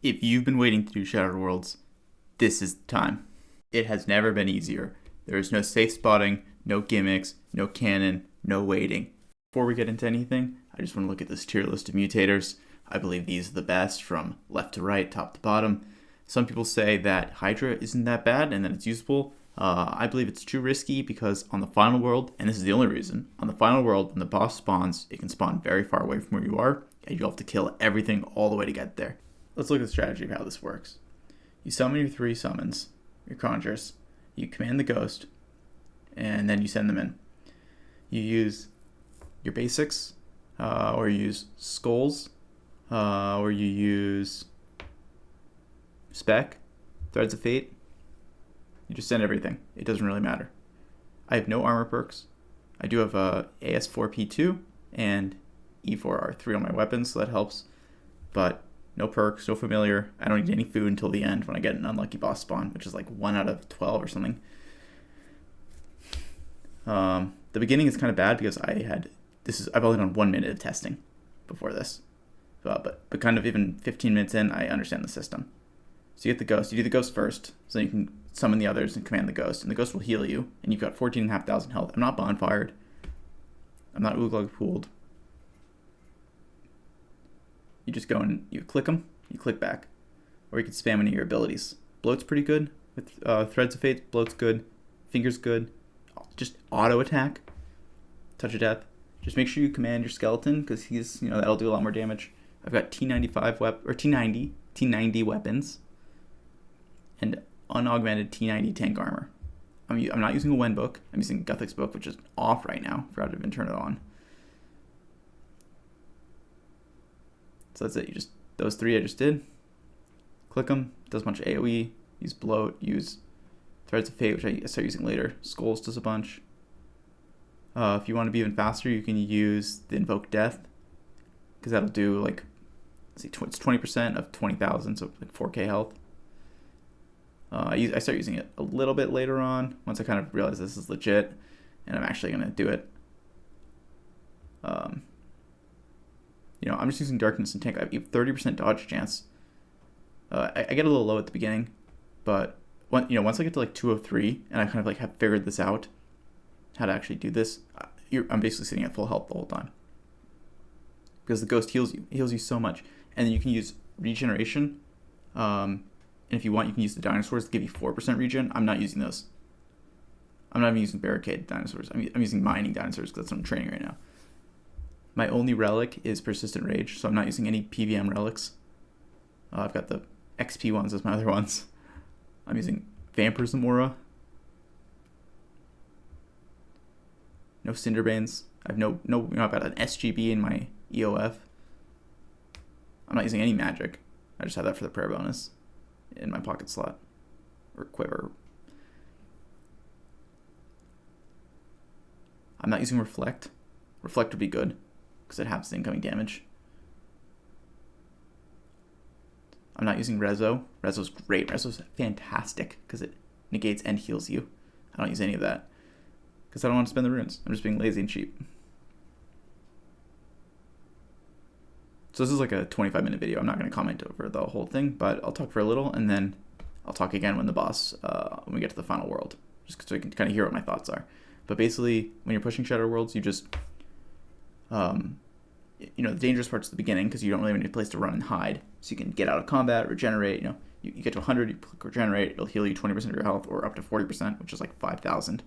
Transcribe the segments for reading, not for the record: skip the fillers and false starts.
If you've been waiting to do Shattered Worlds, this is the time. It has never been easier. There is no safe spotting, no gimmicks, no cannon, no waiting. Before we get into anything, I just want to look at this tier list of mutators. I believe these are the best from left to right, top to bottom. Some people say that Hydra isn't that bad and that it's useful. I believe it's too risky because on the final world, and this is the only reason, on the final world, when the boss spawns, it can spawn very far away from where you are, and you'll have to kill everything all the way to get there. Let's look at the strategy of how this works. You summon your 3 summons, your conjures, you command the ghost, and then you send them in. You use your basics, or you use skulls, or you use spec, threads of fate. You just send everything. It doesn't really matter. I have no armor perks. I do have AS4P2 and E4R3 on my weapons, so that helps. But no perks, no familiar. I don't need any food until the end when I get an unlucky boss spawn, which is like 1 out of 12 or something. The beginning is kind of bad because I've only done 1 minute of testing before this. But kind of even 15 minutes in, I understand the system. So you get the ghost. You do the ghost first, so you can summon the others and command the ghost. And the ghost will heal you, and you've got 14,500 health. I'm not bonfired. I'm not Ooglug pooled. You just go and you click them, you click back. Or you can spam any of your abilities. Bloat's pretty good. With Threads of Fate, Bloat's good. Finger's good. Just auto attack. Touch of Death. Just make sure you command your skeleton, because that'll do a lot more damage. I've got T90 weapons. And unaugmented T90 tank armor. I'm not using a Wen book. I'm using Guthix book, which is off right now. Forgot to even turn it on. So that's it. Those 3 I just did. Click them. Does a bunch of AoE. Use bloat. Use Threads of Fate, which I start using later. Skulls does a bunch. If you want to be even faster, you can use the Invoke Death, because that'll do it's 20% of 20,000, so like 4k health. I start using it a little bit later on, once I kind of realize this is legit, and I'm actually going to do it. I'm just using Darkness and Tank. I have 30% dodge chance. I get a little low at the beginning, but once I get to 203, and I kind of have figured this out, how to actually do this, I'm basically sitting at full health the whole time. Because the ghost heals you. It heals you so much. And then you can use regeneration. And if you want, you can use the dinosaurs to give you 4% regen. I'm not using those. I'm not even using barricade dinosaurs. I'm using mining dinosaurs because that's what I'm training right now. My only relic is persistent rage, so I'm not using any PVM relics. I've got the XP ones as my other ones. I'm using Vampire Zamora. No Cinderbanes. I've I've got an SGB in my EOF. I'm not using any magic. I just have that for the prayer bonus in my pocket slot or quiver. I'm not using reflect. Reflect would be good because it halves the incoming damage. I'm not using Rezo. Rezo's great. Rezo's fantastic because it negates and heals you. I don't use any of that because I don't want to spend the runes. I'm just being lazy and cheap. So this is like a 25-minute video. I'm not going to comment over the whole thing, but I'll talk for a little, and then I'll talk again when when we get to the final world, just so you can kind of hear what my thoughts are. But basically, when you're pushing Shadow Worlds, you just, the dangerous part's the beginning, because you don't really have any place to run and hide. So you can get out of combat, regenerate. You get to 100, you click regenerate, it'll heal you 20% of your health, or up to 40%, which is like 5,000.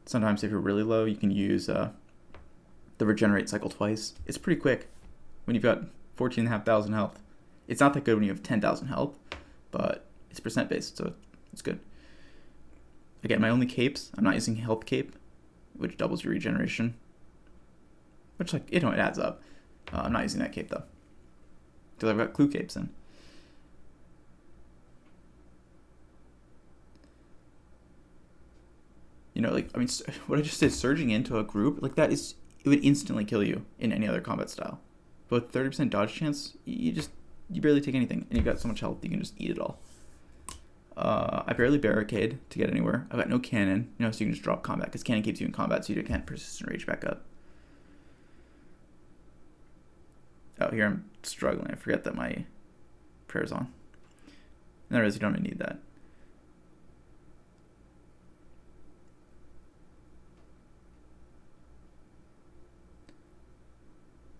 Sometimes if you're really low, you can use the regenerate cycle twice. It's pretty quick when you've got 14,500 health. It's not that good when you have 10,000 health, but it's percent based, so it's good. Again, my only capes, I'm not using health cape, which doubles your regeneration, which it adds up. I'm not using that cape though, because I've got clue capes in. What I just did, surging into a group like that it would instantly kill you in any other combat style. But 30% dodge chance, you barely take anything, and you've got so much health you can just eat it all. I barely barricade to get anywhere. I've got no cannon, so you can just drop combat, because cannon keeps you in combat, so you can't persistent rage back up. Oh, here I'm struggling. I forget that my prayer's on. In other words, you don't need that.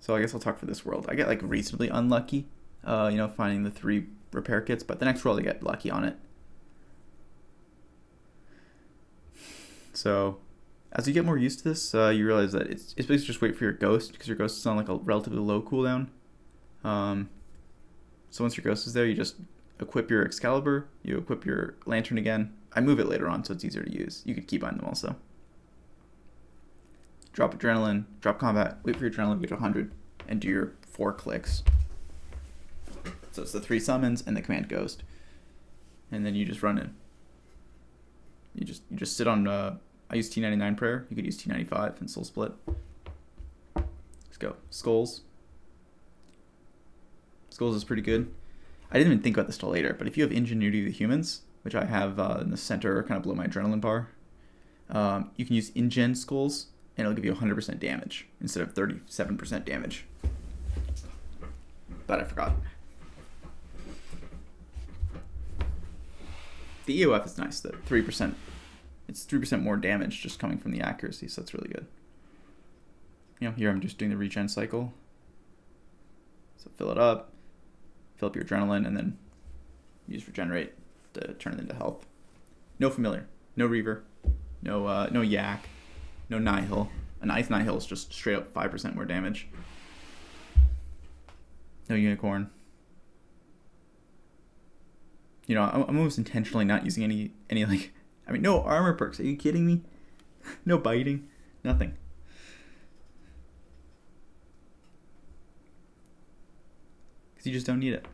So I guess I'll talk for this world. I get like reasonably unlucky, finding the 3 repair kits, but the next world I get lucky on it. So as you get more used to this, you realize that it's basically just wait for your ghost, because your ghost is on like a relatively low cooldown. So once your ghost is there, you just equip your Excalibur, you equip your lantern again. I move it later on so it's easier to use. You could keybind them also. Drop adrenaline, drop combat, wait for your adrenaline to get to 100, and do your 4 clicks. So it's the 3 summons and the command ghost. And then you just run in. You just sit on, I use T99 prayer, you could use T95 and soul split. Let's go. Skulls. Skulls is pretty good. I didn't even think about this till later, but if you have Ingenuity of the Humans, which I have in the center, kind of below my adrenaline bar, you can use InGen Skulls, and it'll give you 100% damage instead of 37% damage. But I forgot. The EOF is nice, that 3%. It's 3% more damage just coming from the accuracy, so that's really good. Here I'm just doing the regen cycle. So fill it up, fill up your adrenaline, and then use regenerate to turn it into health. No familiar, no reaver, no yak, no nihil. An ice nihil is just straight up 5% more damage. No unicorn. I'm almost intentionally not using any like, no armor perks. Are you kidding me? No biting, nothing. Because you just don't need it.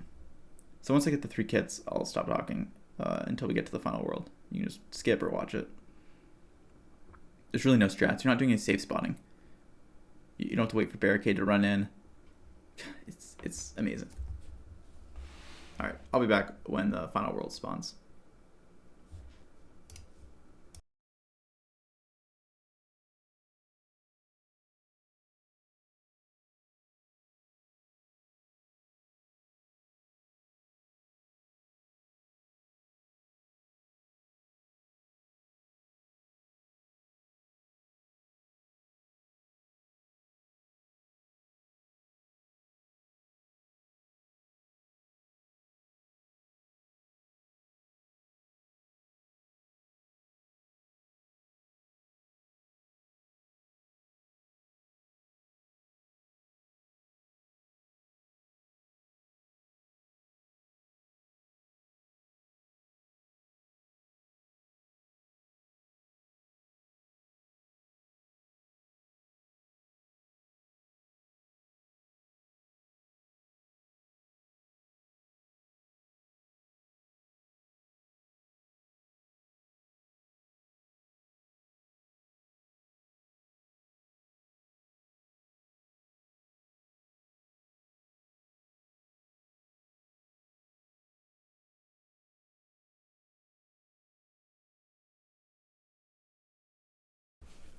So once I get the 3 kits, I'll stop talking until we get to the final world. You can just skip or watch it. There's really no strats. You're not doing any safe spotting. You don't have to wait for barricade to run in. It's amazing. Alright, I'll be back when the final world spawns.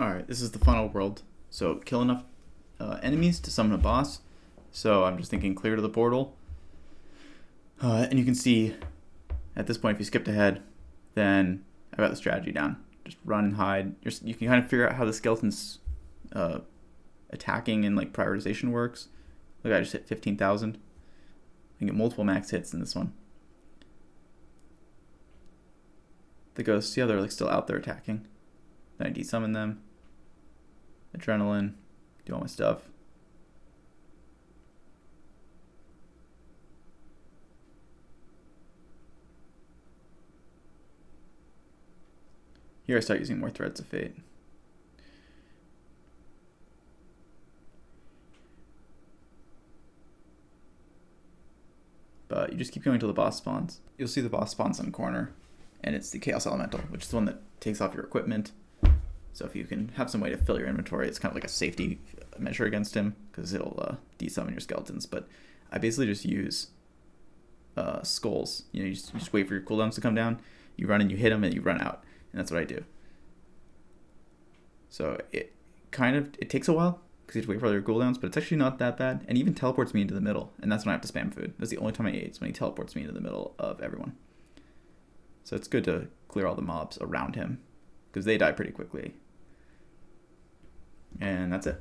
Alright, this is the final world. So kill enough enemies to summon a boss. So I'm just thinking clear to the portal. And you can see at this point, if you skipped ahead, then I've got the strategy down. Just run and hide. You can kind of figure out how the skeleton's attacking and like prioritization works. Look, I just hit 15,000. I can get multiple max hits in this one. The ghosts, yeah, they're like still out there attacking. Then I desummon them. Adrenaline, do all my stuff. Here I start using more Threads of Fate. But you just keep going until the boss spawns. You'll see the boss spawns on the corner, and it's the Chaos Elemental, which is the one that takes off your equipment. So if you can have some way to fill your inventory, it's kind of like a safety measure against him, because it'll desummon your skeletons. But I basically just use skulls. You just wait for your cooldowns to come down, you run and you hit them, and you run out. And that's what I do. So it takes a while, because you have to wait for their cooldowns, but it's actually not that bad. And he even teleports me into the middle, and that's when I have to spam food. That's the only time I ate, is when he teleports me into the middle of everyone. So it's good to clear all the mobs around him, because they die pretty quickly. And that's it.